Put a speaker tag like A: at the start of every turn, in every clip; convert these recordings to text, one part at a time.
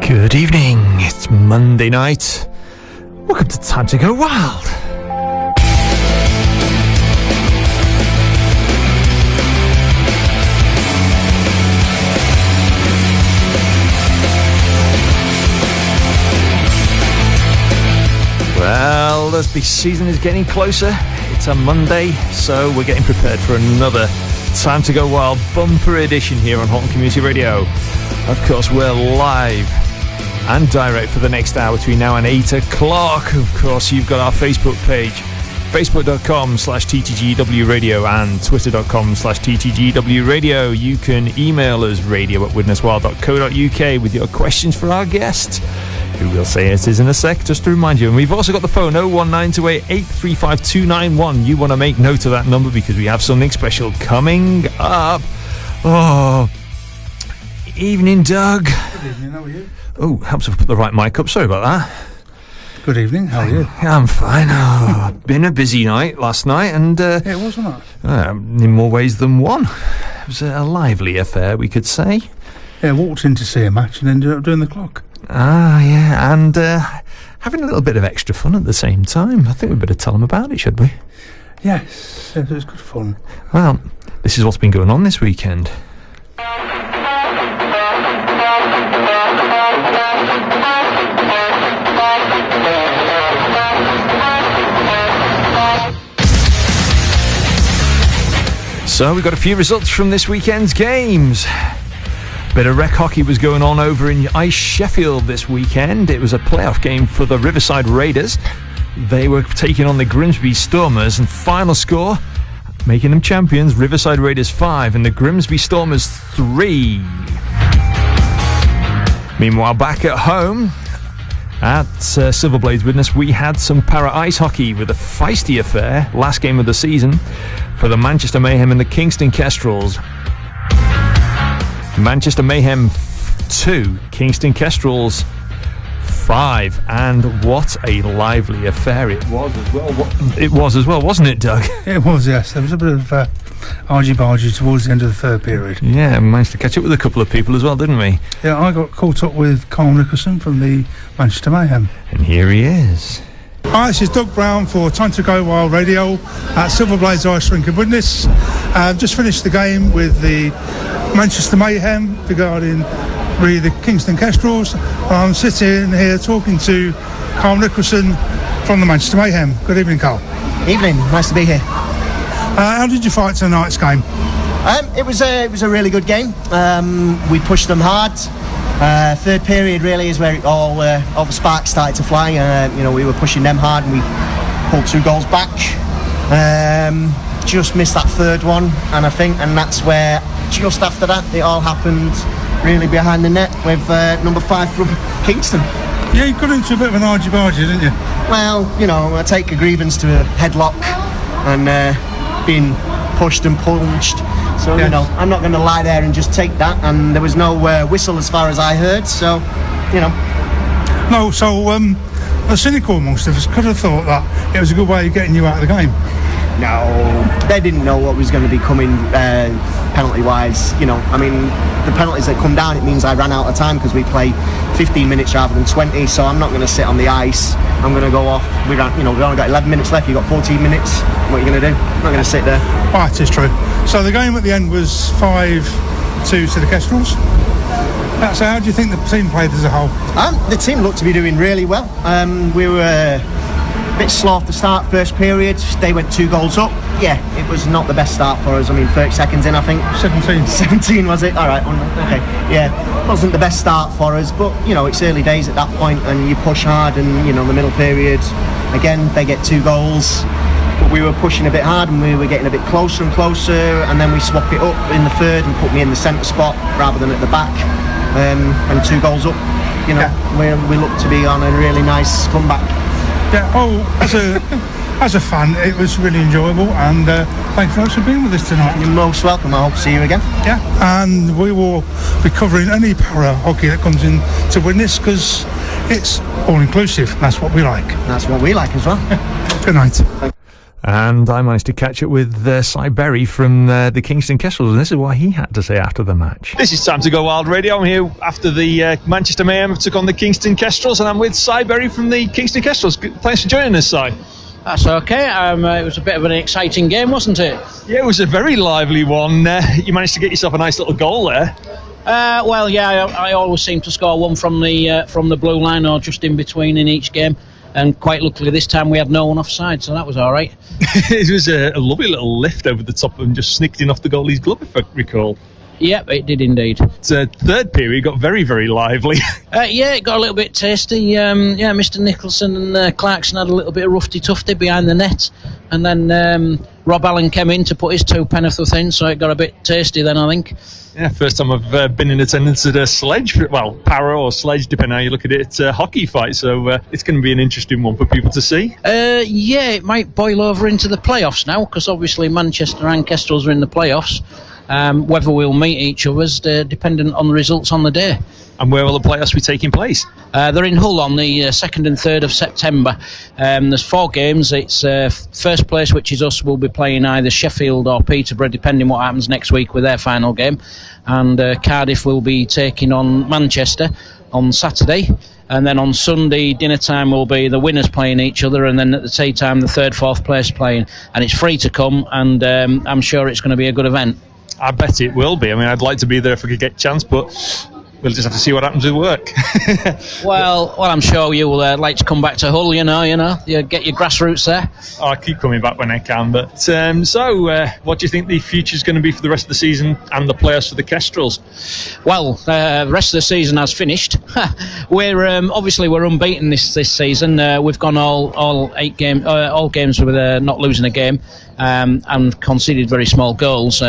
A: Good evening, it's Monday night. Welcome to Time to Go Wild. Well, the season is getting closer. It's a Monday, so we're getting prepared for another Time to Go Wild bumper edition here on Halton Community Radio. Of course, we're live and direct for the next hour between now and 8 o'clock. Of course, you've got our Facebook page, facebook.com/TTGW Radio and twitter.com/TTGW Radio. You can email us radio@widneswild.co.uk with your questions for our guest, who will say it is in a sec, just to remind you. And we've also got the phone 01928835291. You want to make note of that number because we have something special coming up. Oh, evening, Doug.
B: Good evening, how are you?
A: Oh, helps if I put the right mic up. Sorry about that.
B: Good evening, how are you?
A: I'm fine. Oh, been a busy night last night, and
B: yeah, it was, wasn't it?
A: In more ways than one. It was a lively affair, we could say.
B: Yeah, walked in to see a match and ended up doing the clock.
A: Ah, yeah, and having a little bit of extra fun at the same time. I think we better tell them about it, should we?
B: Yes, it was good fun.
A: Well, this is what's been going on this weekend. So we've got a few results from this weekend's games. Bit of rec hockey was going on over in Ice Sheffield this weekend. It was a playoff game for the Riverside Raiders. They were taking on the Grimsby Stormers, and final score, making them champions, Riverside Raiders 5 and the Grimsby Stormers 3. Meanwhile, back at home at Silver Blades Widnes, we had some para ice hockey with a feisty affair, last game of the season, for the Manchester Mayhem and the Kingston Kestrels. Manchester Mayhem 2, Kingston Kestrels 5, and what a lively affair it was as well. It was as well, wasn't it, Doug?
B: It was, yes. There was a bit of argy-bargy towards the end of the third period.
A: Yeah, we managed to catch up with a couple of people as well, didn't we?
B: Yeah, I got caught up with Carl Nicholson from the Manchester Mayhem.
A: And here he is.
B: Hi, this is Doug Brown for Time to Go Wild Radio at Silver Blades Ice Rink in Widnes. Just finished the game with the Manchester Mayhem regarding really the Kingston Kestrels. I'm sitting here talking to Carl Nicholson from the Manchester Mayhem. Good evening, Carl.
C: Evening, nice to be here.
B: How did you fight tonight's game?
C: It was a really good game. We pushed them hard. Third period really is where all the sparks started to fly. We were pushing them hard and we pulled 2 goals back. Just missed that third one, and that's where just after that it all happened really behind the net with number 5 from Kingston.
B: Yeah, you got into a bit of an argy-bargy, didn't you?
C: Well, I take a grievance to a headlock and being pushed and punched. So,
B: yes.
C: I'm not going to lie there and just take that. And there was no whistle as far as I heard, so,
B: No, so the cynical amongst us could have thought that it was a good way of getting you out of the game.
C: No, they didn't know what was going to be coming penalty-wise. The penalties that come down, it means I ran out of time because we play 15 minutes rather than 20, so I'm not going to sit on the ice. I'm going to go off. We've only got 11 minutes left. You've got 14 minutes. What are you going to do? I'm not going to sit there.
B: Right, it's true. So the game at the end was 5-2 to the Kestrels. So how do you think the team played as a whole?
C: The team looked to be doing really well. We were a bit slow off the start, first period. They went 2 goals up. Yeah, it was not the best start for us. 30 seconds in, I think. 17 was it? All right, okay. Yeah, wasn't the best start for us, but, it's early days at that point, and you push hard, and, the middle period, again, they get 2 goals. But we were pushing a bit hard and we were getting a bit closer and closer, and then we swap it up in the third and put me in the centre spot rather than at the back, and 2 goals up. We look to be on a really nice comeback.
B: Yeah, as a fan, it was really enjoyable, and thanks very much for being with us tonight.
C: You're most welcome. I hope to see you again.
B: Yeah, and we will be covering any para hockey that comes in to Widnes because it's all inclusive. That's what we like.
C: That's what we like as well.
B: Good night.
A: And I managed to catch up with Cy Berry from the Kingston Kestrels, and this is what he had to say after the match.
D: This is Time to Go Wild Radio. I'm here after the Manchester Mayhem took on the Kingston Kestrels, and I'm with Cy Berry from the Kingston Kestrels. Thanks for joining us, Cy.
E: That's okay. It was a bit of an exciting game, wasn't it?
D: Yeah, it was a very lively one. You managed to get yourself a nice little goal there.
E: Well, yeah, I always seem to score one from the blue line or just in between in each game. And quite luckily this time we had no one offside, so that was all right.
D: It was a lovely little lift over the top and just snicked in off the goalie's glove, if I recall.
E: Yep, it did indeed.
D: Third period got very, very lively.
E: Yeah, it got a little bit tasty. Mr. Nicholson and Clarkson had a little bit of roughy-tufty behind the net. And then Rob Allen came in to put his 2 penn'orth in, so it got a bit tasty then, I think.
D: Yeah, first time I've been in attendance at a sledge, well, para or sledge, depending on how you look at it, hockey fight. So it's going to be an interesting one for people to see.
E: Yeah, it might boil over into the playoffs now, because obviously Manchester and Kestrels are in the playoffs. Whether we'll meet each other's dependent on the results on the day.
D: And where will the playoffs be taking place?
E: They're in Hull on the 2nd and 3rd of September. There's 4 games. It's first place, which is us, will be playing either Sheffield or Peterborough, depending what happens next week with their final game. And Cardiff will be taking on Manchester on Saturday. And then on Sunday, dinner time will be the winners playing each other, and then at the tea time, the 3rd, 4th place playing. And it's free to come, and I'm sure it's going to be a good event.
D: I bet it will be. I mean, I'd like to be there if I could get a chance, but we'll just have to see what happens with work.
E: well, I'm sure you'll like to come back to Hull, you get your grassroots there.
D: Oh, I keep coming back when I can, but what do you think the future's going to be for the rest of the season and the playoffs for the Kestrels?
E: Well, the rest of the season has finished. We're unbeaten this season. We've gone all 8 games, all games with not losing a game, and conceded very small goals.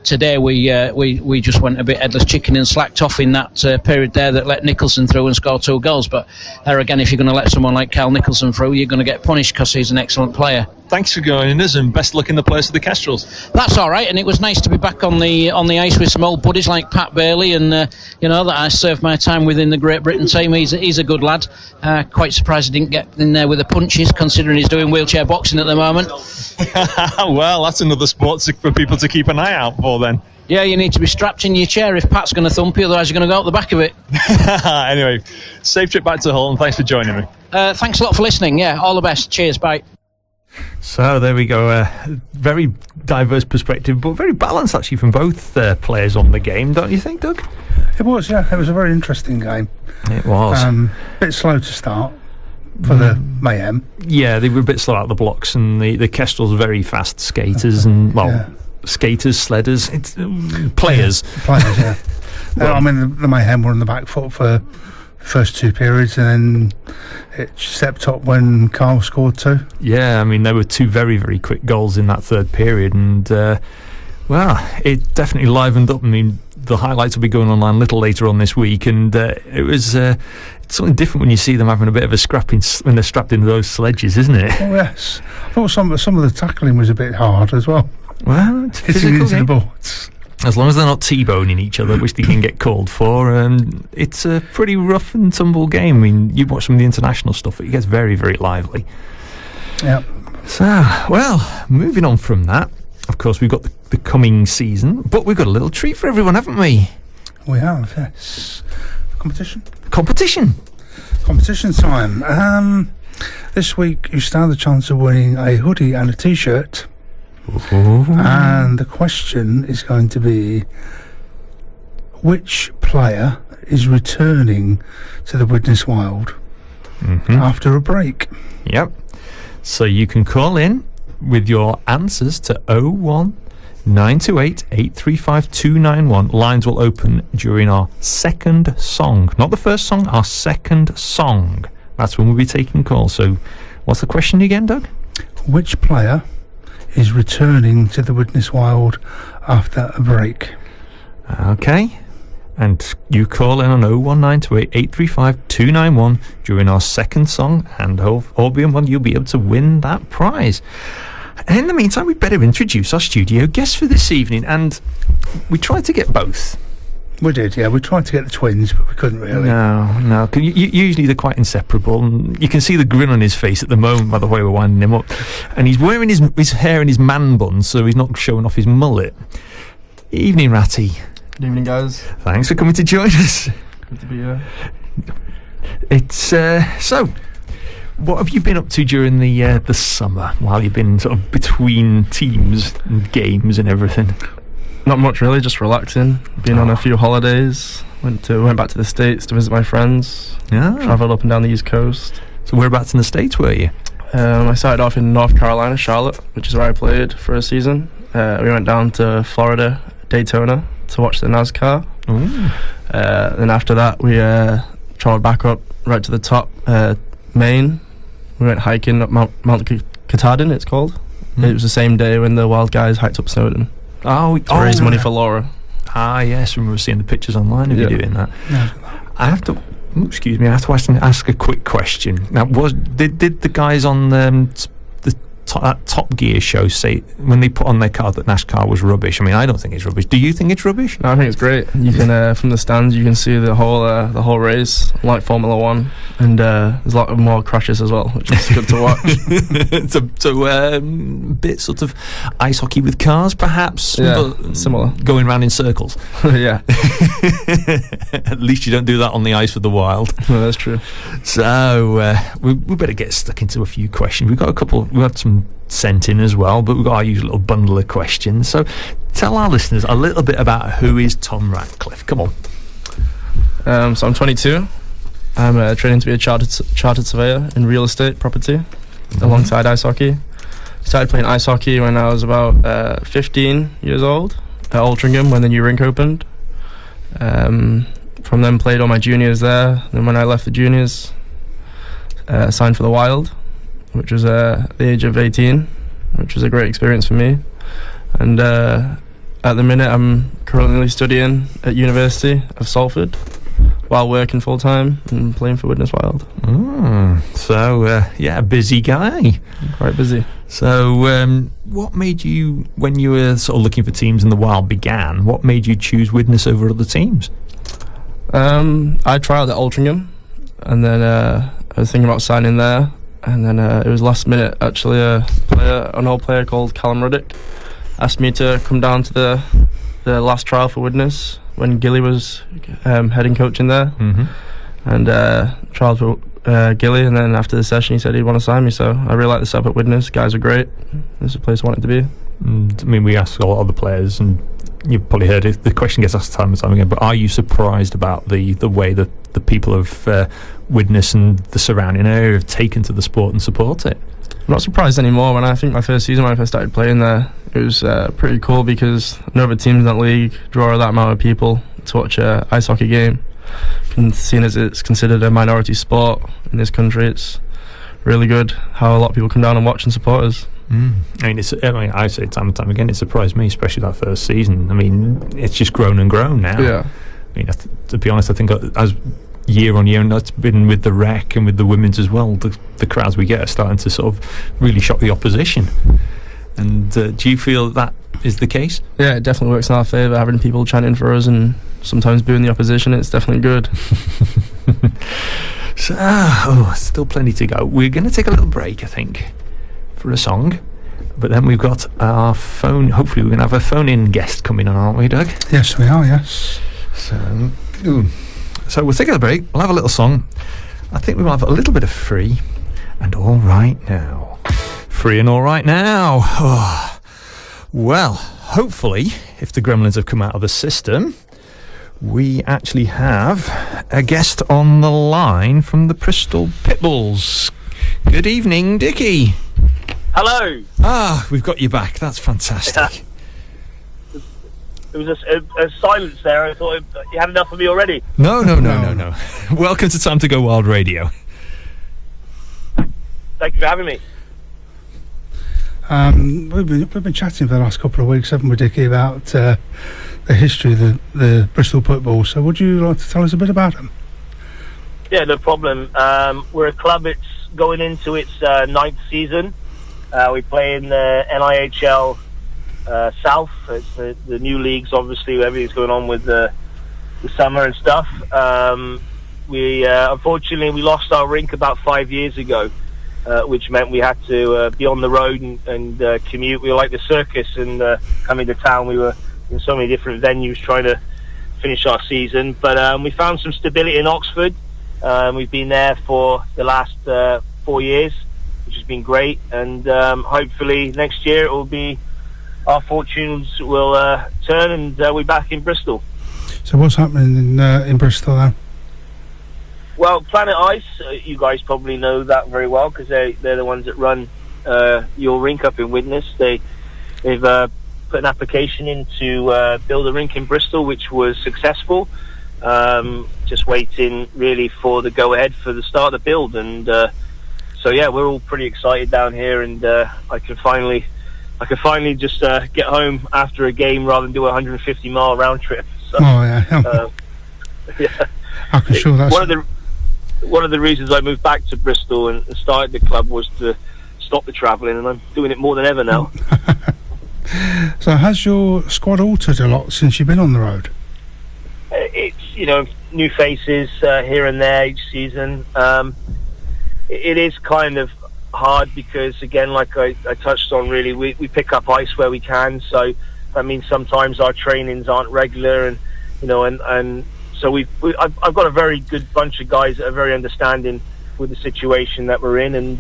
E: Today we just went a bit headless chicken and slacked off in that period there that let Nicholson through and score 2 goals. But there again, if you're going to let someone like Carl Nicholson through, you're going to get punished because he's an excellent player.
D: Thanks for joining us, and best luck in the place of the Kestrels.
E: That's all right, and it was nice to be back on the ice with some old buddies like Pat Bailey, and that I served my time within the Great Britain team. He's a good lad. Quite surprised he didn't get in there with the punches, considering he's doing wheelchair boxing at the moment.
D: Well, that's another sport for people to keep an eye out for then.
E: Yeah, you need to be strapped in your chair if Pat's going to thump you, otherwise you're going to go out the back of it.
D: Anyway, safe trip back to Hull, and thanks for joining me.
E: Thanks a lot for listening. Yeah, all the best. Cheers, bye.
A: So there we go, very diverse perspective, but very balanced actually from both players on the game, don't you think, Doug?
B: It was, yeah. It was a very interesting game.
A: It was.
B: A bit slow to start for the Mayhem.
A: Yeah, they were a bit slow out the blocks, and the Kestrels were very fast skaters, and skaters, sledders, players.
B: Yeah, players, yeah. Well, the Mayhem were on the back foot for first 2 periods, and then it stepped up when Carl scored 2.
A: Yeah, there were 2 very, very quick goals in that 3rd period, and it definitely livened up. The highlights will be going online a little later on this week, and it was it's something different when you see them having a bit of a scrap when they're strapped into those sledges, isn't it?
B: Oh yes, I thought some of the tackling was a bit hard as well.
A: Well, it's
B: hitting into
A: game.
B: The boards.
A: As long as they're not T-boning each other, which they can get called for, it's a pretty rough and tumble game. You watch some of the international stuff, it gets very, very lively.
B: Yeah.
A: So, well, moving on from that, of course, we've got the coming season, but we've got a little treat for everyone, haven't we?
B: We have, yes. Competition time. This week, you stand the chance of winning a hoodie and a T-shirt.
A: Ooh.
B: And the question is going to be, which player is returning to the Widnes Wild after a break?
A: Yep. So you can call in with your answers to 01928 835 291. Lines will open during our second song. Not the first song, our second song. That's when we'll be taking calls. So what's the question again, Doug?
B: Which player is returning to the Widnes Wild after a break?
A: Okay. And you call in on 01928 835 291 during our second song, and all being well, you'll be able to win that prize. And in the meantime, we better introduce our studio guest for this evening, and we tried to get both.
B: We did, yeah. We tried to get the twins, but we couldn't really.
A: No. Usually they're quite inseparable. And you can see the grin on his face at the moment by the way we're winding him up. And he's wearing his hair in his man bun, so he's not showing off his mullet. Evening, Ratty.
F: Good evening, guys.
A: Thanks for coming to join us.
F: Good to be here.
A: It's so. What have you been up to during the summer while you've been sort of between teams and games and everything?
F: Not much really, just relaxing. Been on a few holidays. Went back to the States to visit my friends.
A: Yeah.
F: Travelled up and down the East Coast.
A: So whereabouts in the States were you?
F: I started off in North Carolina, Charlotte, which is where I played for a season. We went down to Florida, Daytona, to watch the NASCAR. Then after that, we travelled back up right to the top, Maine. We went hiking up Mount Katahdin, it's called. It was the same day when the wild guys hiked up Snowdon. To raise money for Laura.
A: Yes, I remember seeing the pictures online of you doing that.
B: Yeah.
A: I have to ask a quick question. Now, did the guys on that Top Gear show say when they put on their card that NASCAR was rubbish? I mean, I don't think it's rubbish. Do you think it's rubbish?
F: No, I think it's great. You can from the stands you can see the whole race, like Formula One, and there's a lot more crashes as well, which is good to watch.
A: so bit sort of ice hockey with cars, perhaps.
F: Yeah, similar.
A: Going around in circles.
F: Yeah.
A: At least you don't do that on the ice with the Wild.
F: No, that's true.
A: So we better get stuck into a few questions. We've got a couple. We had some sent in as well, but we've got our usual little bundle of questions. So tell our listeners a little bit about who is Tom Ratcliffe. Come on.
F: So I'm 22. I'm training to be a chartered surveyor in real estate property alongside ice hockey. Started playing ice hockey when I was about 15 years old at Altrincham when the new rink opened. From then played all my juniors there. Then when I left the juniors, signed for the Wild, which was at the age of 18, which was a great experience for me. And at the minute I'm currently studying at University of Salford while working full time and playing for Widnes Wild.
A: So busy guy.
F: Quite busy.
A: So what made you, when you were sort of looking for teams and the Wild began, what made you choose Widnes over other teams?
F: I trialled at Altrincham, and then I was thinking about signing there, and then it was last minute actually. An old player called Callum Ruddick asked me to come down to the last trial for Widnes when Gilly was heading coach in there, and trialled for Gilly, and then after the session he said he'd want to sign me, so I really like the setup at Widnes. Guys are great. This is a place I wanted to be.
A: I mean, we asked a lot of the players, and you've probably heard it, the question gets asked time and time again, but are you surprised about the way that the people of Widnes and the surrounding area have taken to the sport and support it?
F: I'm not surprised anymore. When I think my first season when I first started playing there, it was pretty cool because no other teams in that league draw that amount of people to watch an ice hockey game. Seeing as it's considered a minority sport in this country, it's really good how a lot of people come down and watch and support us.
A: I say time and time again, it surprised me, especially that first season. I mean, it's just grown and grown now.
F: Yeah.
A: I mean, to be honest, I think as year on year, and that's been with the rec and with the women's as well, the crowds we get are starting to sort of really shock the opposition. And do you feel that is the case?
F: Yeah, it definitely works in our favour, having people chanting for us and sometimes booing the opposition. It's definitely good.
A: So, still plenty to go. We're going to take a little break, I think, for a song, but then we've got our phone. Hopefully we're going to have a phone-in guest coming on, aren't we, Doug?
B: Yes, we are, yes.
A: So we'll take a break, we'll have a little song. I think we'll have a little bit of Free and All Right Now. Free and All Right Now. Oh. Well, hopefully, if the gremlins have come out of the system, we actually have a guest on the line from the Bristol Pitbulls. Good evening, Dickie.
G: Hello.
A: We've got you back. That's fantastic.
G: There was a silence there. I thought you had enough of me already.
A: No. Welcome to Time to Go Wild Radio.
G: Thank you for having me.
B: We've been chatting for the last couple of weeks, haven't we, Dickie, about the history of the Bristol Pitbulls. So would you like to tell us a bit about them?
G: Yeah, no problem. We're a club. It's going into its 9th season. We play in the NIHL South. It's the new leagues, obviously. Everything's going on with the the summer and stuff. We unfortunately we lost our rink about 5 years ago, which meant we had to be on the road and commute. We were like the circus, and coming to town, we were in so many different venues trying to finish our season. But we found some stability in Oxford. We've been there for the last 4 years, which has been great, and hopefully next year it will be our fortunes will turn, and we're back in Bristol.
B: So what's happening in Bristol now?
G: Well, Planet Ice, you guys probably know that very well, because they're the ones that run your rink up in Widnes. They've put an application in to build a rink in Bristol, which was successful. Just waiting really for the go-ahead for the start of the build, and so yeah, we're all pretty excited down here, and I can finally just get home after a game rather than do a 150-mile round trip. So,
B: yeah, I can sure that's
G: one of the reasons I moved back to Bristol and started the club was to stop the travelling, and I'm doing it more than ever now.
B: So has your squad altered a lot since you've been on the road?
G: It's, new faces here and there each season. It is kind of hard because, again, like I touched on, really, we pick up ice where we can, so that means sometimes our trainings aren't regular, and so I've got a very good bunch of guys that are very understanding with the situation that we're in, and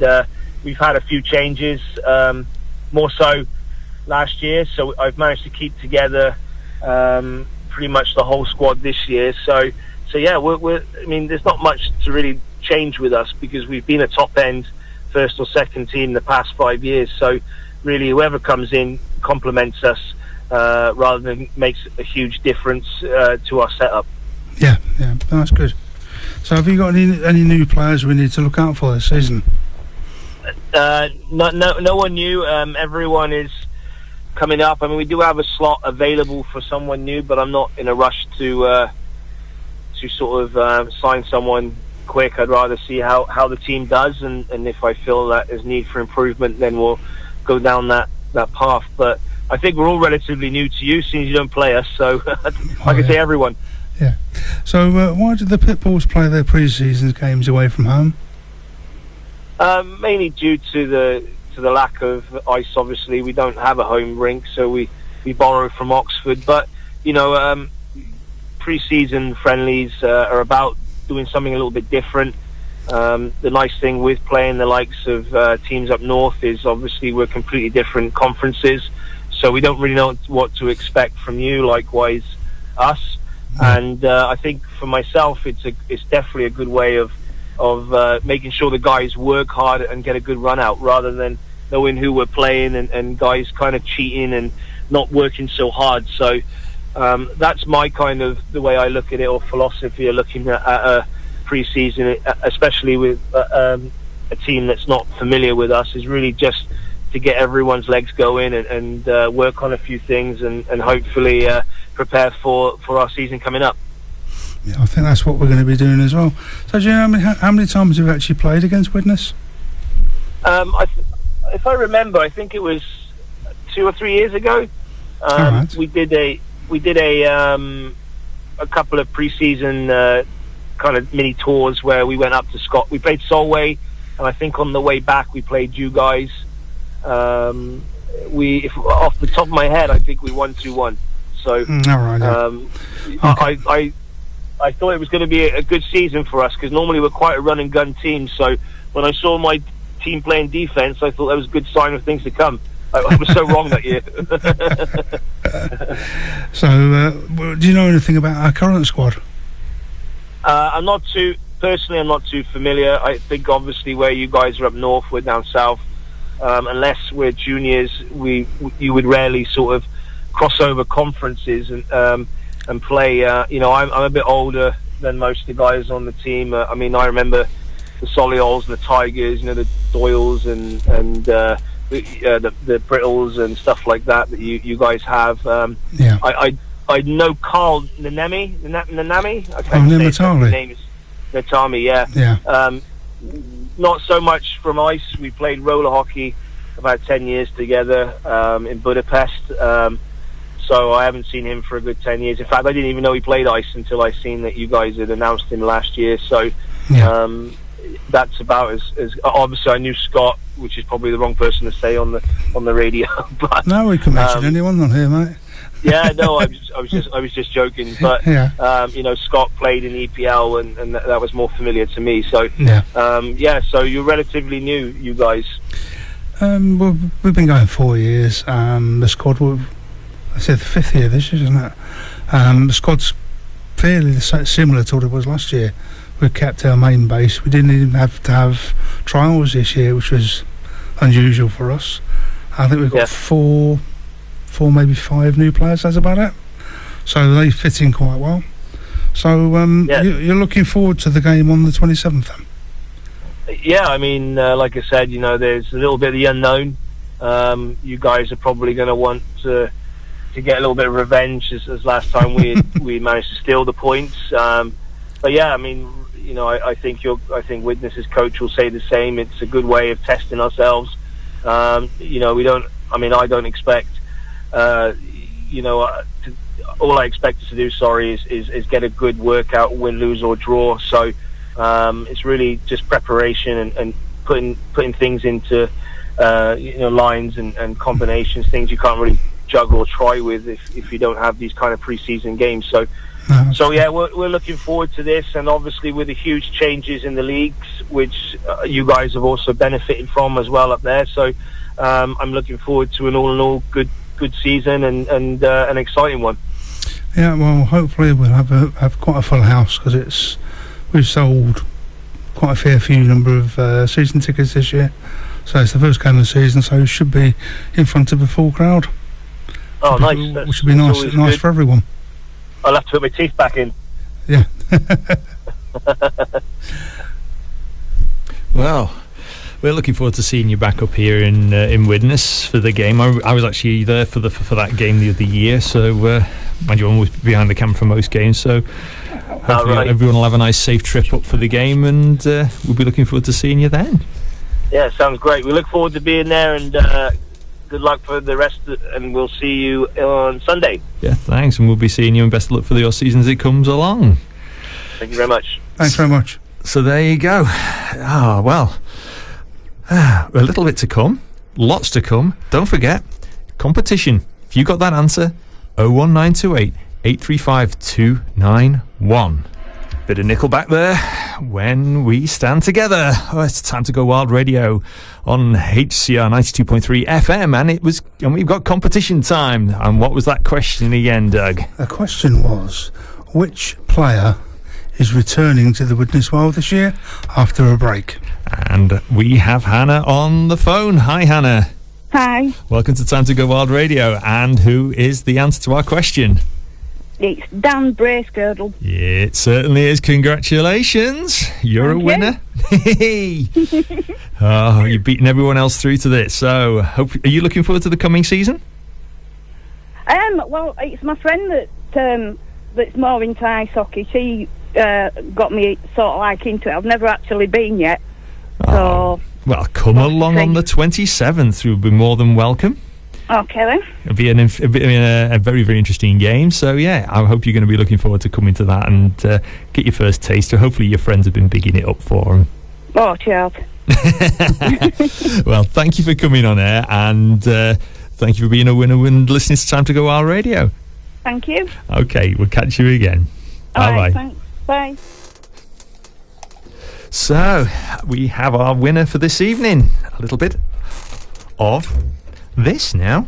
G: we've had a few changes, more so last year, so I've managed to keep together pretty much the whole squad this year. So yeah, there's not much to really change with us because we've been a top end first or second team the past 5 years. So really, whoever comes in complements us rather than makes a huge difference to our setup.
B: Yeah, that's good. So have you got any new players we need to look out for this season?
G: No one new. Everyone is coming up. I mean, we do have a slot available for someone new, but I'm not in a rush to sort of sign someone quick. I'd rather see how the team does, and if I feel that there's need for improvement, then we'll go down that path. But I think we're all relatively new to you, since you don't play us, so I can say everyone.
B: Yeah. So why did the Pitbulls play their pre-season games away from home?
G: Mainly due to the lack of ice. Obviously, we don't have a home rink, so we borrow from Oxford. But pre-season friendlies are about doing something a little bit different. The nice thing with playing the likes of teams up north is obviously we're completely different conferences, so we don't really know what to expect from you. Likewise, us. And I think for myself, it's definitely a good way of making sure the guys work hard and get a good run out, rather than knowing who we're playing and guys kind of cheating and not working so hard. So that's my kind of the way I look at it, or philosophy of looking at a pre-season, especially with a team that's not familiar with us, is really just to get everyone's legs going and work on a few things and hopefully prepare for our season coming up.
B: Yeah, I think that's what we're going to be doing as well. So do you know how many times you've actually played against Widnes?
G: If I remember, I think it was 2 or 3 years ago.
B: Right.
G: We did a couple of pre-season kind of mini tours where we went up to Scott. We played Solway, and I think on the way back we played you guys. Off the top of my head, I think we won 2-1. So I thought it was going to be a good season for us, because normally we're quite a run and gun team. So when I saw my team playing defence, I thought that was a good sign of things to come. I was so wrong that year.
B: So do you know anything about our current squad?
G: I'm not too familiar. I think obviously where you guys are up north, we're down south. Unless we're juniors, you would rarely sort of cross over conferences and play. I'm a bit older than most of the guys on the team. I remember the Soliols and the Tigers, the Doyles and the Brittles and stuff like that you guys have. I know Carl Nanami. I can't say his name is Natami. Yeah. Not so much from ice. We played roller hockey about 10 years together in Budapest. So I haven't seen him for a good 10 years. In fact, I didn't even know he played ice until I seen that you guys had announced him last year. So that's about as obviously I knew Scott, which is probably the wrong person to say on the radio. But
B: no, we can mention anyone on here, mate.
G: Yeah, no, I was just joking. But Scott played in the EPL, and that was more familiar to me. So so you're relatively new, you guys.
B: Well, we've been going 4 years. The squad, I said the 5th year this year, isn't it? The squad's fairly similar to what it was last year. We kept our main base. We didn't even have to have trials this year, which was unusual for us. I think we've got four, maybe 5 new players. That's about it. So they fit in quite well. So you're looking forward to the game on the 27th then?
G: Yeah, I mean, like I said, there's a little bit of the unknown. You guys are probably going to want to get a little bit of revenge as last time we managed to steal the points. But yeah, I mean, I think Widnes' coach will say the same. It's a good way of testing ourselves. I don't expect. All I expect us to do, is get a good workout, win, lose or draw. So it's really just preparation and putting things into lines and combinations, things you can't really juggle or try with if you don't have these kind of pre-season games. So we're looking forward to this, and obviously with the huge changes in the leagues, which you guys have also benefited from as well up there. So I'm looking forward to an all-in-all good season and an exciting one.
B: Yeah, well, hopefully we'll have quite a full house, because we've sold quite a fair few number of season tickets this year. So it's the first game of the season, so it should be in front of a full crowd.
G: Oh, nice!
B: Which should be nice for everyone.
G: I'll have to put my teeth back in.
B: Yeah.
A: Well, we're looking forward to seeing you back up here in Widnes for the game. I was actually there for that game the other year, so mind you, I'm always behind the camera for most games, so hopefully everyone will have a nice safe trip up for the game, and we'll be looking forward to seeing you then.
G: Yeah, sounds great. We look forward to being there, and good luck for the rest, and we'll see you on Sunday.
A: Yeah, thanks, and we'll be seeing you, and best of luck for your season as it comes along.
G: Thank you very much.
B: Thanks very much.
A: So there you go. A little bit to come, lots to come. Don't forget, competition. If you got that answer, 01928 835 291. Bit of Nickelback there when we stand together. It's time to go Wild Radio on HCR 92.3 FM, and we've got competition time. And what was that question again, Doug?
B: The question was, which player is returning to the Widnes Wild this year after a break?
A: And we have Hannah on the phone. Hi, Hannah.
H: Hi.
A: Welcome to Time to Go Wild Radio. And who is the answer to our question?
H: It's Dan Bracegirdle.
A: It certainly is. Congratulations. You're a winner. Oh, you've beaten everyone else through to this. So, are you looking forward to the coming season?
H: Well, it's my friend that's more into ice hockey. She got me sort of like into it. I've never actually been yet. So,
A: well, come along on the 27th. You'll be more than welcome.
H: Okay then.
A: It'll be a very, very interesting game. So yeah, I hope you're going to be looking forward to coming to that and get your first taste. So hopefully your friends have been bigging it up for them.
H: Oh, cheers.
A: Well, thank you for coming on air, and thank you for being a winner and listening to Time to Go Wild Radio.
H: Thank you.
A: Okay, we'll catch you again.
H: All
A: bye
H: right, thanks. Bye.
A: So we have our winner for this evening. A little bit of this now.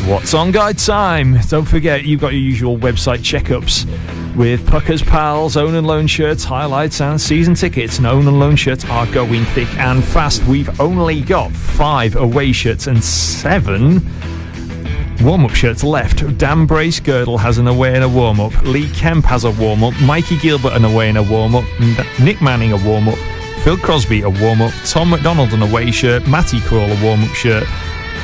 A: What's on guide time? Don't forget, you've got your usual website checkups with Puckers Pals, Own and Loan shirts, highlights and season tickets. And Own and Loan shirts are going thick and fast. We've only got 5 away shirts and 7 warm-up shirts left. Dan Bracegirdle has an away and a warm-up. Lee Kemp has a warm-up. Mikey Gilbert an away and a warm-up. Nick Manning a warm-up. Phil Crosby a warm-up, Tom McDonald an away shirt, Matty Crawl a warm-up shirt,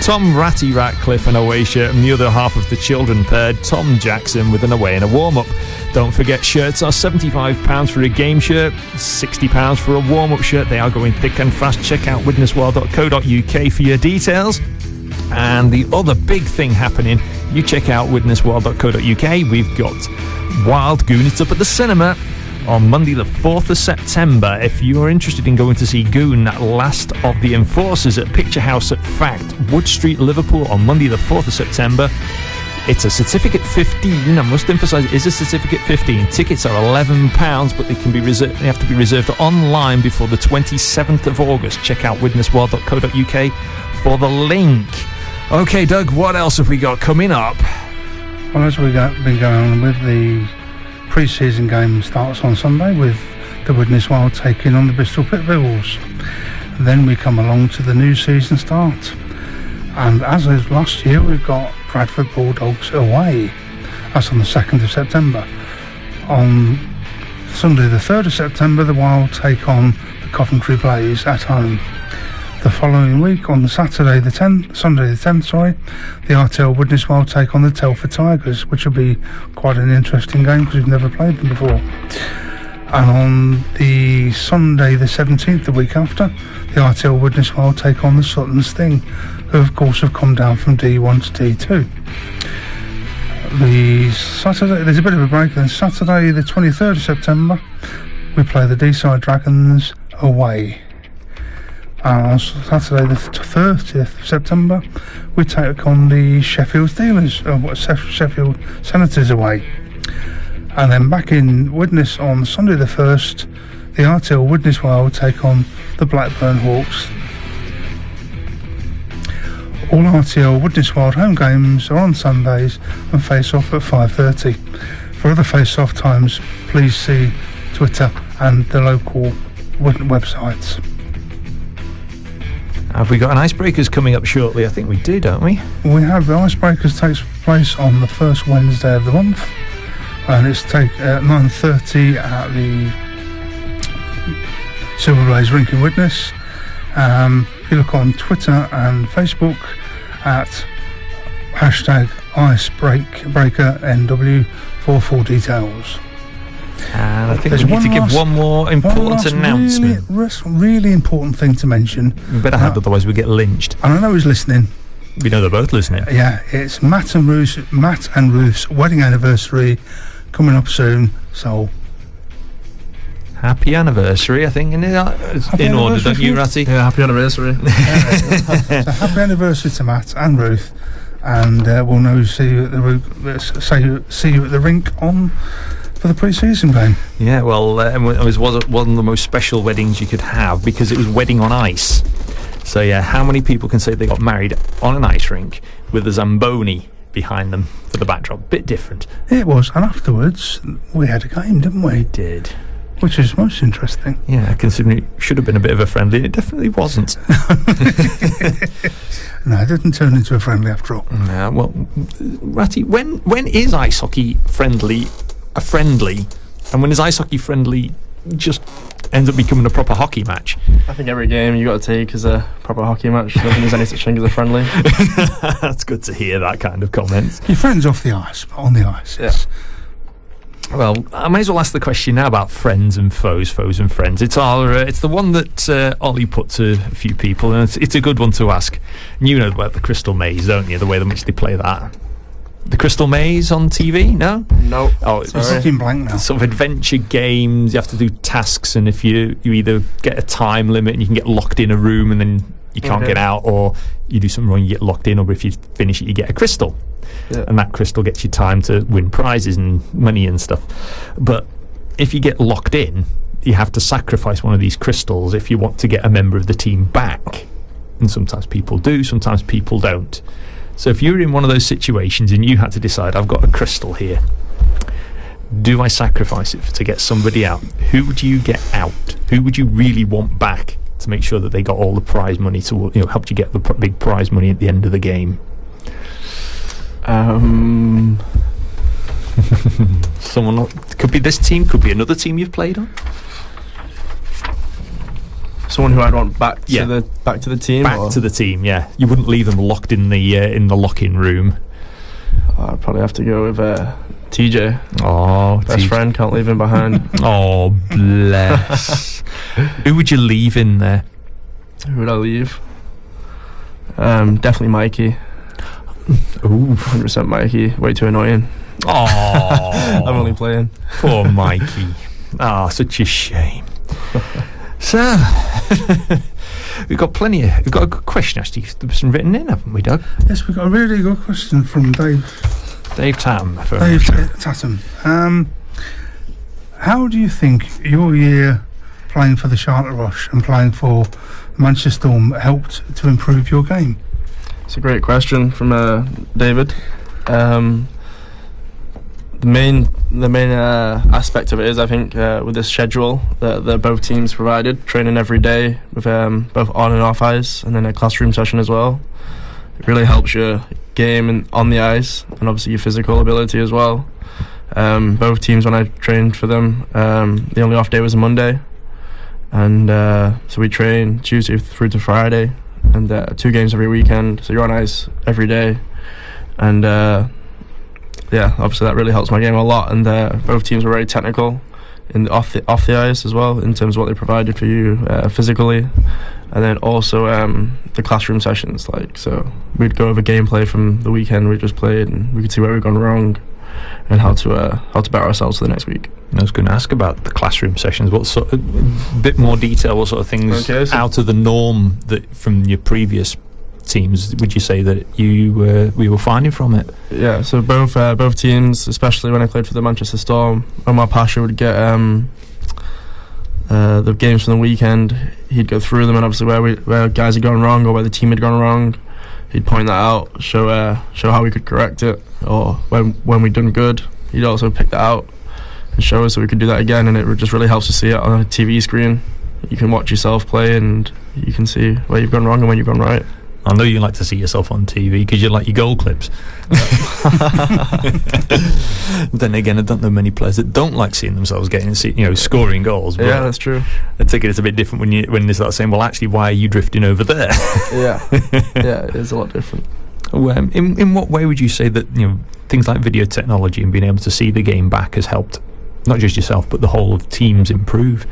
A: Tom Ratcliffe an away shirt, and the other half of the children paired, Tom Jackson with an away and a warm-up. Don't forget, shirts are £75 for a game shirt, £60 for a warm-up shirt. They are going thick and fast. Check out widnesworld.co.uk for your details. And the other big thing happening, you check out widnesworld.co.uk. We've got Wild Goon. It's up at the cinema on Monday the 4th of September. If you're interested in going to see Goon, that last of the Enforcers at Picture House at Fact, Wood Street, Liverpool on Monday the 4th of September. It's a certificate 15. I must emphasise it is a certificate 15. Tickets are £11, but they can be reserved. They have to be reserved online before the 27th of August. Check out widnesworld.co.uk for the link. Okay, Doug, what else have we got coming up?
B: Well, as we've been going on with the pre-season game starts on Sunday with the Widnes Wild taking on the Bristol Pit Bulls. Then we come along to the new season start. And as of last year, we've got Bradford Bulldogs away. That's on the 2nd of September. On Sunday the 3rd of September, the Wild take on the Coventry Blaze at home. The following week, on the Sunday the 10th, the RTL Widnes Wild take on the Telford Tigers, which will be quite an interesting game because we've never played them before. And on the Sunday the 17th, the week after, the RTL Widnes Wild take on the Sutton Sting, who of course have come down from D1 to D2. The Saturday, there's a bit of a break, then Saturday the 23rd of September, we play the D-Side Dragons away. On Saturday the 30th of September, we take on the Sheffield Sheffield Senators away. And then back in Widnes on Sunday the 1st, the RTL Widnes Wild take on the Blackburn Hawks. All RTL Widnes Wild home games are on Sundays and face off at 5:30. For other face-off times, please see Twitter and the local websites.
A: Have we got an Icebreakers coming up shortly? I think we do, don't we?
B: We have. The Icebreakers takes place on the first Wednesday of the month, and it's at 9:30 at the Silver Blaze Rink in Widnes. If you look on Twitter and Facebook at #IcebreakerNW for full details.
A: And I think we need to give one more important announcement.
B: Really important thing to mention.
A: We better have it, otherwise we get lynched.
B: And I know who's listening.
A: We know they're both listening.
B: Yeah, it's Matt and Ruth's wedding anniversary coming up soon. So
A: happy anniversary, I think, in order, don't you, Ratty?
F: Yeah, happy anniversary.
B: So happy anniversary to Matt and Ruth, and we'll know see you at the rink on for the pre-season game.
A: Yeah, well, it was one of the most special weddings you could have because it was wedding on ice. So yeah, how many people can say they got married on an ice rink with a Zamboni behind them for the backdrop? Bit different.
B: It was, and afterwards we had a game, didn't we?
A: We did.
B: Which is most interesting.
A: Yeah, considering it should have been a bit of a friendly, it definitely wasn't.
B: No, it didn't turn into a friendly after all.
A: No, well, Ratty, when is ice hockey friendly a friendly, and when is ice hockey friendly just ends up becoming a proper hockey match?
F: I think every game you got to take as a proper hockey match. I don't think there's any such thing as a friendly.
A: That's good to hear, that kind of comment.
B: Your friends off the ice, but on the ice, yes.
A: Well, I may as well ask the question now about friends and foes and friends. It's the one that Ollie put to a few people, and it's a good one to ask. And you know about the Crystal Maze, don't you? The way in which they play that. The Crystal Maze on TV? No?
F: No.
A: Oh, it's
B: looking blank now.
A: Sort of adventure games. You have to do tasks, and if you either get a time limit and you can get locked in a room and then you can't get out, or you do something wrong, you get locked in, or if you finish it, you get a crystal. Yeah. And that crystal gets you time to win prizes and money and stuff. But if you get locked in, you have to sacrifice one of these crystals if you want to get a member of the team back. And sometimes people do, sometimes people don't. So if you're in one of those situations and you had to decide, I've got a crystal here, do I sacrifice it to get somebody out? Who would you get out? Who would you really want back to make sure that they got all the prize money to help you get the big prize money at the end of the game?
F: Someone
A: could be this team, could be another team you've played on.
F: someone who I'd want back to the team.
A: Back to the team, yeah. You wouldn't leave them locked in the lock-in room.
F: I'd probably have to go with TJ.
A: Oh,
F: best friend, can't leave him behind.
A: Oh, bless. Who would you leave in there?
F: Who would I leave? Definitely Mikey.
A: Ooh,
F: 100% Mikey. Way too annoying.
A: Oh,
F: I'm only playing.
A: Poor Mikey. Ah, such a shame. So, we've got a good question actually. There's some written in, haven't we, Doug?
B: Yes, we've got a really good question from Dave
A: Tatum.
B: Dave Tatum. How do you think your year playing for the Charlotte Rush and playing for Manchester Storm helped to improve your game?
F: It's a great question from David. The main aspect of it is, I think, with this schedule that both teams provided, training every day with both on and off ice, and then a classroom session as well. It really helps your game on the ice, and obviously your physical ability as well. Both teams, when I trained for them, the only off day was a Monday, and so we train Tuesday through to Friday, and 2 games every weekend. So you're on ice every day, and obviously that really helps my game a lot. And both teams were very technical off the ice as well, in terms of what they provided for you physically, and then also the classroom sessions. So we'd go over gameplay from the weekend we just played, and we could see where we'd gone wrong and how to better ourselves for the next week.
A: I was going to ask about the classroom sessions. What sort of bit more detail? What sort of things out of the norm that from your previous teams would you say that we were finding from it?
F: Yeah, so both teams, especially when I played for the Manchester Storm, Omar Pasha would get the games from the weekend. He'd go through them, and obviously where guys had gone wrong or where the team had gone wrong, he'd point that out, show how we could correct it, or when we'd done good, he'd also pick that out and show us so we could do that again. And it just really helps to see it on a TV screen. You can watch yourself play, and you can see where you've gone wrong and when you've gone right.
A: I know you like to see yourself on TV because you like your goal clips. Then again, I don't know many players that don't like seeing themselves scoring goals. But
F: yeah, that's true.
A: I take it it's a bit different when they start saying, "Well, actually, why are you drifting over there?"
F: Yeah, it is a lot different.
A: In what way would you say that things like video technology and being able to see the game back has helped not just yourself but the whole of teams improve?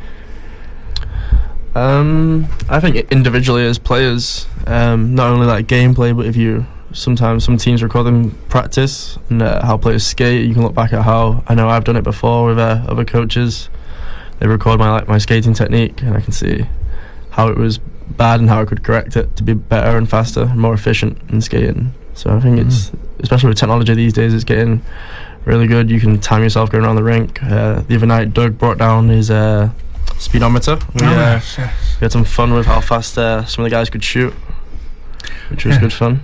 F: I think individually as players, not only like gameplay, but sometimes some teams record them practice and how players skate. You can look back at how I know I've done it before with other coaches. They record my skating technique, and I can see how it was bad and how I could correct it to be better and faster and more efficient in skating. So I think it's, especially with technology these days, it's getting really good. You can time yourself going around the rink. The other night, Doug brought down his speedometer. We had some fun with how fast some of the guys could shoot, which was good fun.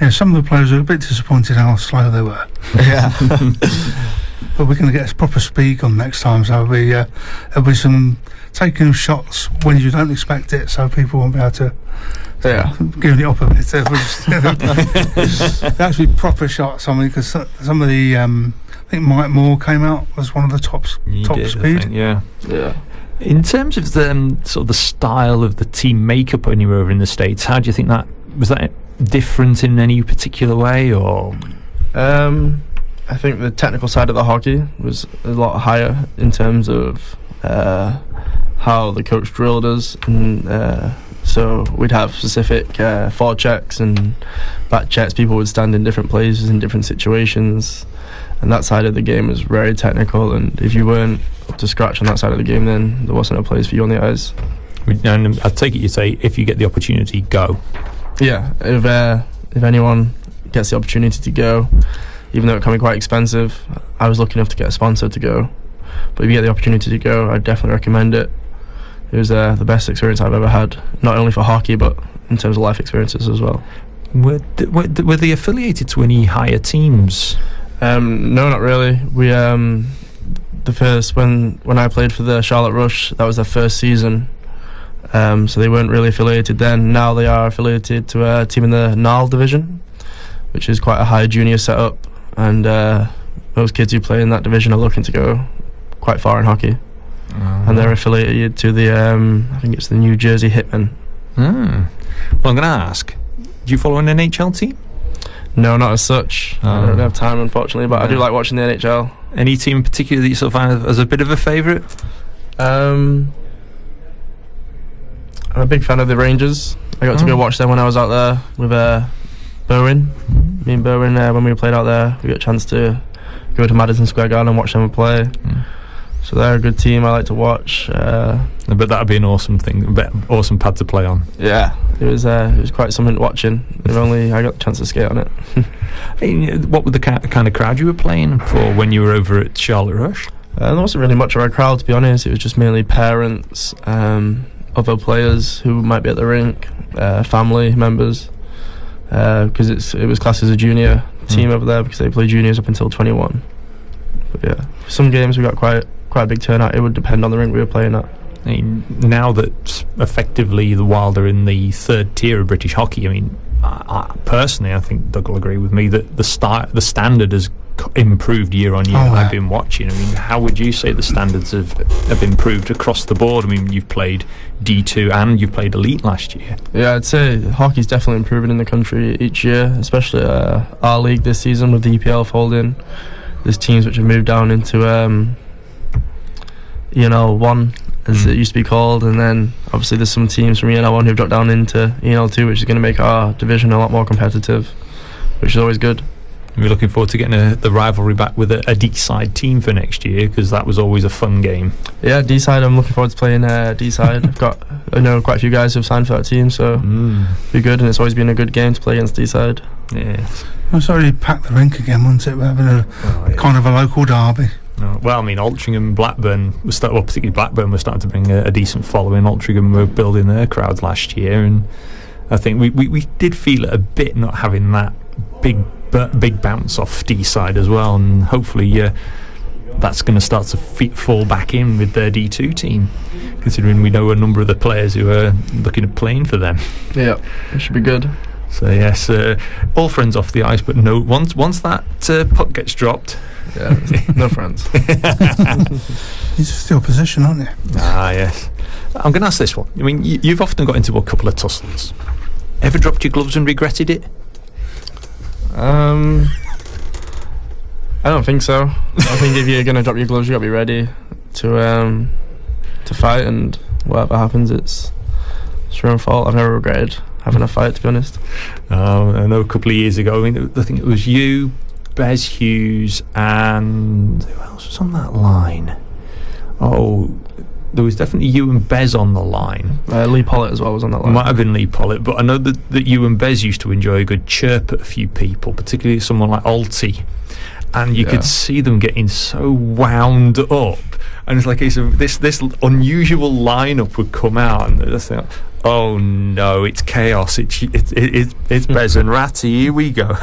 B: Yeah, some of the players were a bit disappointed how slow they were.
F: Yeah.
B: But we're going to get a proper speed on next time, so there'll be some taking shots when you don't expect it, so people won't be able to giving it up a bit. So actually proper shots, because some of the I think Mike Moore came out as one of the top speed.
A: Yeah. In terms of the sort of the style of the team makeup when you were over in the States, how do you think that was different in any particular way, or?
F: I think the technical side of the hockey was a lot higher in terms of how the coach drilled us, and so we'd have specific forward checks and back checks. People would stand in different places in different situations, and that side of the game was very technical, and if you weren't up to scratch on that side of the game, then there wasn't a place for you on the ice.
A: And I take it you say, if you get the opportunity, go.
F: Yeah, if anyone gets the opportunity to go, even though it can be quite expensive, I was lucky enough to get a sponsor to go, but if you get the opportunity to go, I'd definitely recommend it. It was the best experience I've ever had, not only for hockey but in terms of life experiences as well.
A: Were they affiliated to any higher teams?
F: No, not really. We the first when I played for the Charlotte Rush, that was their first season, so they weren't really affiliated then. Now they are affiliated to a team in the NAL division, which is quite a high junior setup, and most kids who play in that division are looking to go quite far in hockey. and they're affiliated to the I think it's the New Jersey Hitmen.
A: Well, I'm going to ask, do you follow an NHL team?
F: No, not as such. I don't have time, unfortunately, but I do like watching the NHL.
A: Any team in particular that you sort of find as a bit of a favourite?
F: I'm a big fan of the Rangers. I got to go watch them when I was out there with Bowen. Me and Bowen, when we played out there, we got a chance to go to Madison Square Garden and watch them play. So they're a good team I like to watch.
A: But that'd be an awesome thing, awesome pad to play on.
F: Yeah, it was quite something watching. If only I got the chance to skate on it.
A: What were the kind of crowd you were playing for when you were over at Charlotte Rush?
F: There wasn't really much of a crowd, to be honest. It was just mainly parents, other players who might be at the rink, family members, because it was classed as a junior team over there because they play juniors up until 21. But yeah, some games we got quite a big turnout. It would depend on the rink we were playing at.
A: I mean, now that effectively the Wild are in the third tier of British hockey, I mean, personally, I think Doug will agree with me that the standard has improved year on year. I've been watching. I mean, how would you say the standards have improved across the board? I mean, you've played D2 and you've played Elite last year.
F: Yeah, I'd say hockey's definitely improving in the country each year, especially our league this season with the EPL folding. There's teams which have moved down into ENL1, as it used to be called, and then obviously there's some teams from ENL1 who've dropped down into ENL2, which is going to make our division a lot more competitive, which is always good.
A: We're looking forward to getting the rivalry back with a D-side team for next year, because that was always a fun game.
F: Yeah, D-side, I'm looking forward to playing D-side. I know quite a few guys who've signed for that team, so it'll be good, and it's always been a good game to play against D-side.
A: Yes.
B: It's already packed the rink again, wasn't it? We're having kind of a local derby.
A: Well, I mean, Altrincham, Blackburn, particularly Blackburn, was starting to bring a decent following. Altrincham were building their crowds last year, and I think we did feel it a bit not having that big bounce off D-side as well, and hopefully that's going to start to fall back in with their D2 team, considering we know a number of the players who are looking at playing for them. Yeah,
F: it should be good.
A: So yes, all friends off the ice, but no, once that puck gets dropped,
F: no friends.
B: It's still position, aren't you?
A: Yes. I'm going to ask this one. I mean, you've often got into a couple of tussles. Ever dropped your gloves and regretted it?
F: I don't think so. I think if you're going to drop your gloves, you got to be ready to fight, and whatever happens, it's your own fault. I've never regretted having a fight, to be honest.
A: I know a couple of years ago, I think it was you, Bez Hughes, and who else was on that line? There was definitely you and Bez on the line.
F: Lee Pollitt as well was on that line.
A: Might have been Lee Pollitt, but I know that you and Bez used to enjoy a good chirp at a few people, particularly someone like Alty, and you could see them getting so wound up, and it's like this unusual lineup would come out, and they're like, oh no, it's chaos, it's Bez and Ratty, here we go.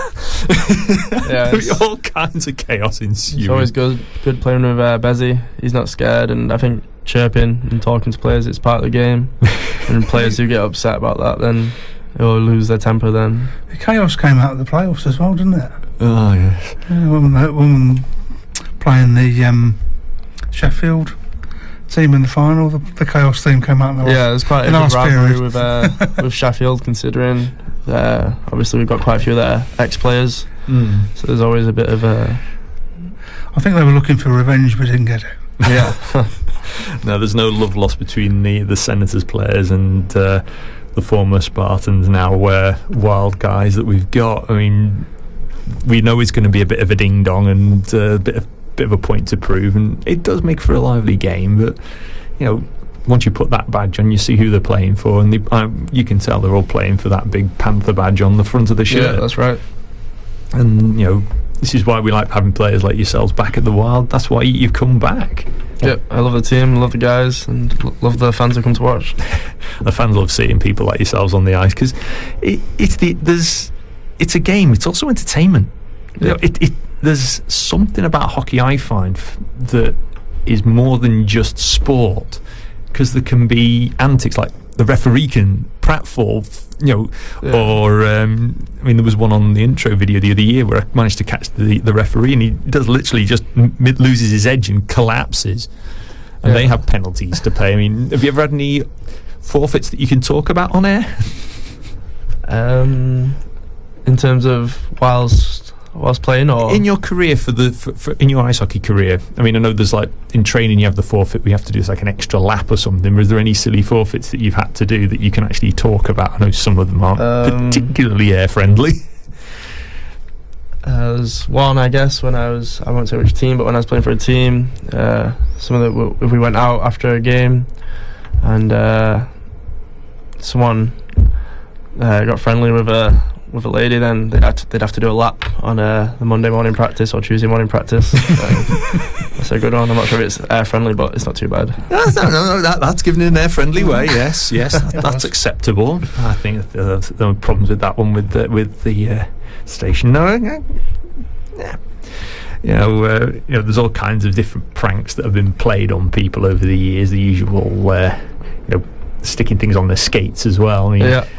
A: All kinds of chaos ensuing.
F: It's always good playing with Bezzy. He's not scared, and I think chirping and talking to players, it's part of the game. And players who get upset about that, then they'll lose their temper then.
B: The chaos came out of the playoffs as well, didn't it?
A: Oh yes.
B: Women playing the Sheffield team in the final, the chaos team came out in the last,
F: there's quite a good rivalry with Sheffield, considering obviously we've got quite a few of their ex-players, so there's always a bit of a...
B: I think they were looking for revenge but didn't get it.
F: Yeah.
A: No, there's no love lost between the Senators players and the former Spartans, now Wild guys that we've got. I mean, we know it's going to be a bit of a ding dong and a bit of a point to prove, and it does make for a lively game. But once you put that badge on, you see who they're playing for, and you can tell they're all playing for that big Panther badge on the front of the shirt.
F: Yeah, that's right.
A: And this is why we like having players like yourselves back at the Wild. That's why you've come back.
F: Yep, I love the team, love the guys, and love the fans who come to watch.
A: The fans love seeing people like yourselves on the ice, because it's a game. It's also entertainment.
F: Yep.
A: There's something about hockey I find that is more than just sport, because there can be antics, like the referee can pratfall, or there was one on the intro video the other year where I managed to catch the referee, and he does literally just loses his edge and collapses, and they have penalties to pay. I mean, have you ever had any forfeits that you can talk about on air?
F: In terms of whilst playing, or
A: in your career for in your ice hockey career? I mean, I know there's like in training you have the forfeit. We have to do like an extra lap or something. Was there any silly forfeits that you've had to do that you can actually talk about? I know some of them aren't particularly air friendly.
F: There's one, I guess, when I won't say which team, but when I was playing for a team, some of the if we went out after a game and someone got friendly with a lady, then they'd have to do a lap on the Monday morning practice or Tuesday morning practice. That's a good one. I'm not sure if it's air friendly, but it's not too bad.
A: No, that's given in an air friendly way. Yes, that's acceptable. I think there were problems with that one with the station. No, yeah. You know, there's all kinds of different pranks that have been played on people over the years. The usual, sticking things on their skates as well. I mean, have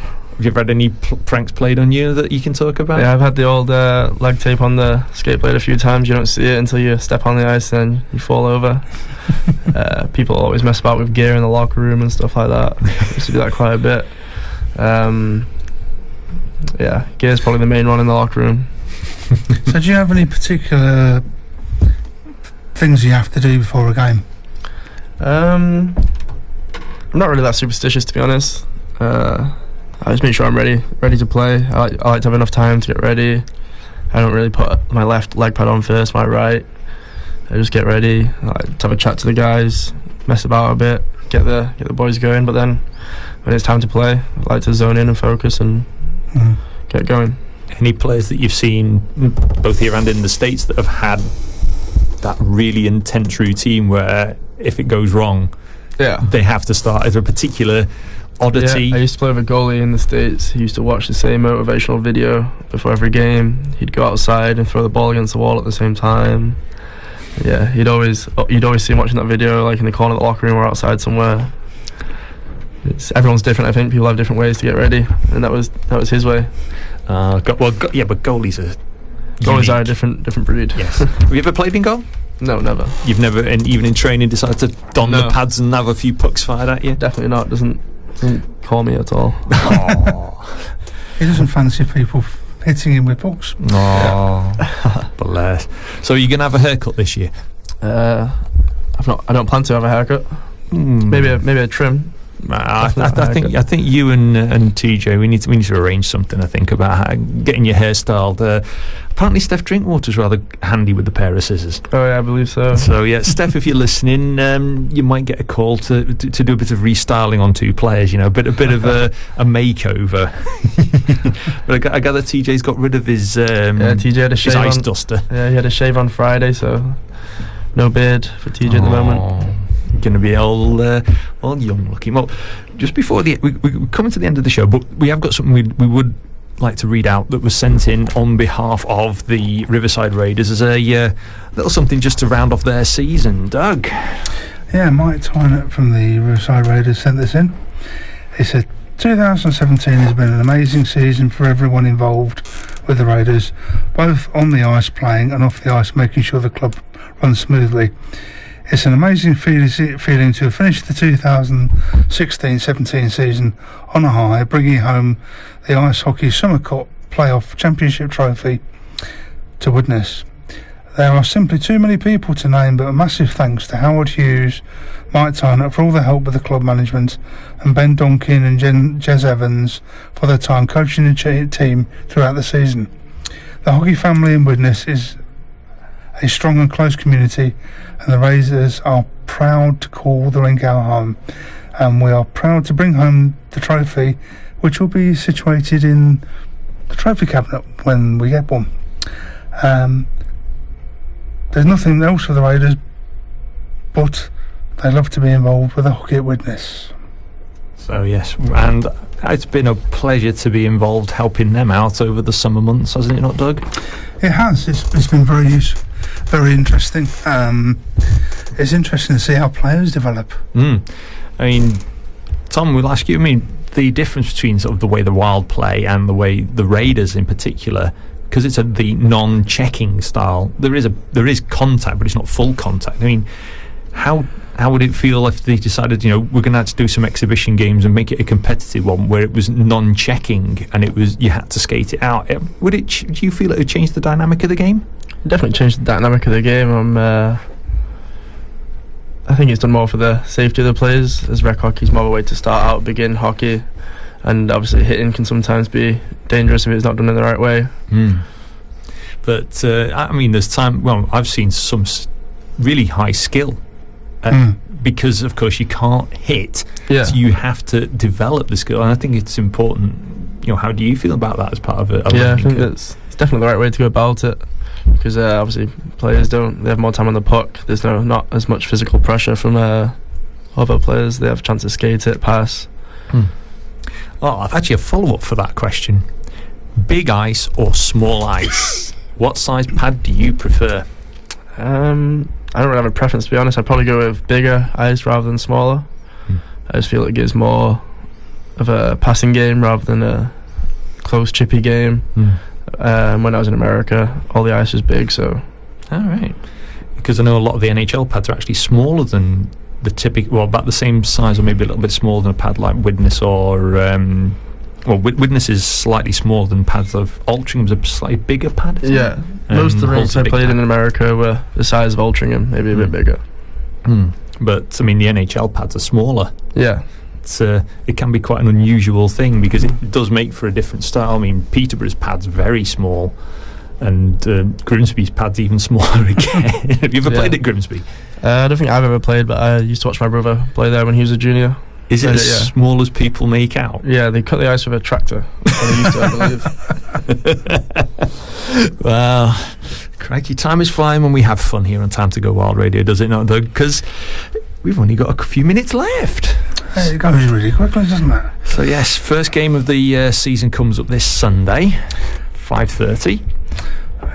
A: you ever had any pranks played on you that you can talk about?
F: Yeah, I've had the old leg tape on the skate blade a few times. You don't see it until you step on the ice, then you fall over. People always mess about with gear in the locker room and stuff like that. I used to do that quite a bit. Gear's probably the main one in the locker room.
B: So do you have any particular things you have to do before a game?
F: I'm not really that superstitious, to be honest. I just make sure I'm ready to play. I like to have enough time to get ready. I don't really put my left leg pad on first, my right. I just get ready. I like to have a chat to the guys, mess about a bit, get the boys going. But then when it's time to play, I like to zone in and focus and get going.
A: Any players that you've seen, both here and in the States, that have had that really intense routine where if it goes wrong, they have to start? Is there a particular oddity?
F: Yeah, I used to play with a goalie in the States. He used to watch the same motivational video before every game. He'd go outside and throw the ball against the wall at the same time. Yeah, you'd always see him watching that video, like in the corner of the locker room or outside somewhere. Everyone's different. I think people have different ways to get ready, and that was his way.
A: But goalies
F: are a different breed.
A: Yes. Have you ever played in goal?
F: No, never.
A: You've never, and even in training, decided to don the pads and have a few pucks fired at you?
F: Definitely not. Doesn't call me at all.
B: He doesn't fancy people hitting him with pucks.
A: Bless. So are you going to have a haircut this year?
F: I don't plan to have a haircut. Maybe a trim.
A: I think you and TJ, we need to arrange something. I think about getting your hair styled. Apparently, Steph Drinkwater's rather handy with the pair of scissors.
F: Oh yeah, I believe so.
A: So yeah, Steph, if you're listening, you might get a call to do a bit of restyling on two players. A bit of a makeover. But I gather TJ's got rid of his
F: TJ had a shave
A: his ice
F: on,
A: duster.
F: Yeah, he had a shave on Friday, so no beard for TJ at the moment.
A: Going to be all young looking. Well, just before we're coming to the end of the show, but we have got something we would like to read out that was sent in on behalf of the Riverside Raiders as a little something just to round off their season. Doug?
B: Yeah, Mike Tynett from the Riverside Raiders sent this in. He said 2017 has been an amazing season for everyone involved with the Raiders, both on the ice playing and off the ice, making sure the club runs smoothly. It's an amazing feeling to have finished the 2016-17 season on a high, bringing home the Ice Hockey Summer Cup Playoff Championship Trophy to Widnes. There are simply too many people to name, but a massive thanks to Howard Hughes, Mike Tynett for all the help with the club management, and Ben Donkin and Jez Evans for their time coaching the team throughout the season. The hockey family in Widnes is a strong and close community, and the Raiders are proud to call the rink our home, and we are proud to bring home the trophy, which will be situated in the trophy cabinet when we get one. There's nothing else for the Raiders, but they love to be involved with the hockey at Widnes.
A: So yes, and it's been a pleasure to be involved helping them out over the summer months, hasn't it not, Doug?
B: It has. It's been very useful, very interesting. It's interesting to see how players develop.
A: I mean, Tom, we'll ask you, the difference between sort of the way the Wild play and the way the Raiders in particular, because it's the non-checking style, there is contact, but it's not full contact. I mean, how how would it feel if they decided, we're going to have to do some exhibition games and make it a competitive one where it was non-checking and you had to skate it out? Do you feel it would change the dynamic of the game?
F: Definitely changed the dynamic of the game. I think it's done more for the safety of the players, as rec hockey's more of a way to start out, begin hockey, and obviously hitting can sometimes be dangerous if it's not done in the right way.
A: But there's time. Well, I've seen some really high skill because, of course, you can't hit.
F: Yeah.
A: So you have to develop the skill, and I think it's important. How do you feel about that as part of it?
F: Yeah, I think it's definitely the right way to go about it, because obviously players they have more time on the puck. There's not as much physical pressure from other players. They have a chance to skate it, pass.
A: Oh, I've actually a follow-up for that question. Big ice or small ice? What size pad do you prefer?
F: I don't really have a preference, to be honest. I'd probably go with bigger ice rather than smaller. I just feel it gives more of a passing game rather than a close, chippy game. When I was in America, all the ice was big, so...
A: All right. Because I know a lot of the NHL pads are actually smaller than the typical... Well, about the same size or maybe a little bit smaller than a pad like Widnes or... Widnes is slightly smaller than pads of Altringham's a slightly bigger pad, isn't it?
F: Most of the rinks I played in America were the size of Altrincham, maybe a bit bigger.
A: But, the NHL pads are smaller.
F: Yeah.
A: It can be quite an unusual thing because it does make for a different style. Peterborough's pad's very small, and Grimsby's pad's even smaller again. Have you ever played at Grimsby?
F: I don't think I've ever played, but I used to watch my brother play there when he was a junior.
A: Is it as small as people make out?
F: Yeah, they cut the ice with a tractor. They used to, I believe.
A: Well, crikey, time is flying when we have fun here on Time to Go Wild Radio, does it not, Doug? Because we've only got a few minutes left.
B: It goes really quickly, doesn't it?
A: So yes, first game of the season comes up this Sunday, 5:30.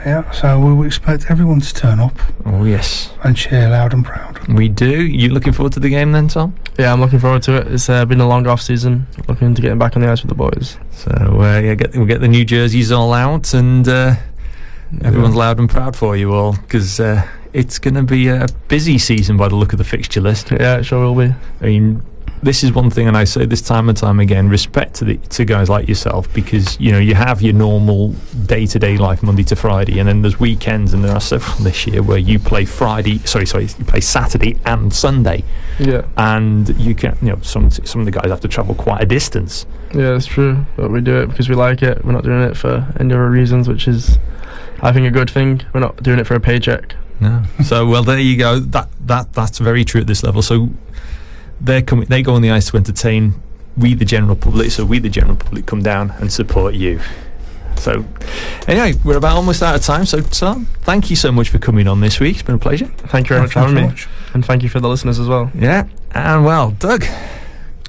B: Yeah, so we expect everyone to turn up.
A: Oh yes,
B: and cheer loud and proud.
A: We do. You looking forward to the game then, Tom?
F: Yeah, I'm looking forward to it. It's been a long off season. Looking to getting back on the ice with the boys.
A: So we'll get the new jerseys all out, and everyone's loud and proud for you all, because it's going to be a busy season by the look of the fixture list.
F: Yeah, it sure will be.
A: This is one thing, and I say this time and time again, respect to guys like yourself, because you have your normal day-to-day life Monday to Friday, and then there's weekends, and there are several this year where you play you play Saturday and Sunday.
F: Yeah.
A: And you can, some of the guys have to travel quite a distance.
F: Yeah, that's true, but we do it because we like it. We're not doing it for any other reasons, which is, I think, a good thing. We're not doing it for a paycheck.
A: No. So well, there you go. That's very true at this level. So they go on the ice to entertain we the general public, so we the general public come down and support you. So anyway, we're about almost out of time, so Tom, thank you so much for coming on this week. It's been a pleasure.
F: Thank you very much for having me, and thank you for the listeners as well.
A: Yeah, and well, Doug,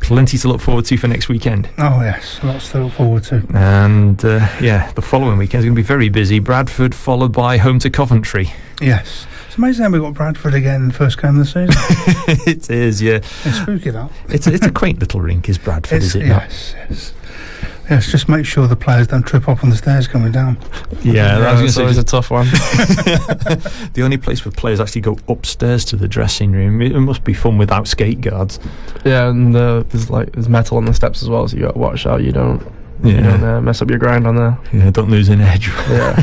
A: plenty to look forward to for next weekend.
B: Oh yes, lots to look forward to.
A: And the following weekend is going to be very busy. Bradford followed by home to Coventry.
B: Yes. It's amazing how we got Bradford again in the first game of the season.
A: It is, yeah.
B: It's spooky, that.
A: It's a quaint little rink, is Bradford, is it not?
B: Yes, just make sure the players don't trip up on the stairs coming down.
A: Yeah,
F: that's always a tough one.
A: The only place where players actually go upstairs to the dressing room. It must be fun without skate guards.
F: Yeah, and there's metal on the steps as well, so you got to watch out you don't mess up your grind on there.
A: Yeah, don't lose an edge.
F: Yeah.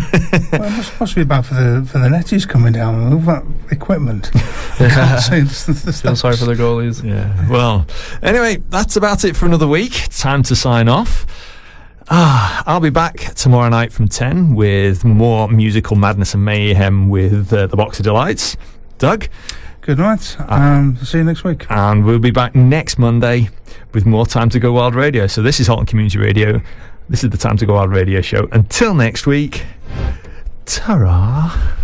B: Well, it must be bad for the netties coming down and all that equipment.
F: Yeah. Feel sorry for the goalies.
A: Yeah. Well, anyway, that's about it for another week. Time to sign off. I'll be back tomorrow night from 10 with more musical madness and mayhem with the Box of Delights. Doug?
B: Good night. See you next week.
A: And we'll be back next Monday with more Time to Go Wild Radio. So this is Halton Community Radio. This is the Time to Go Wild Radio show. Until next week, ta-ra.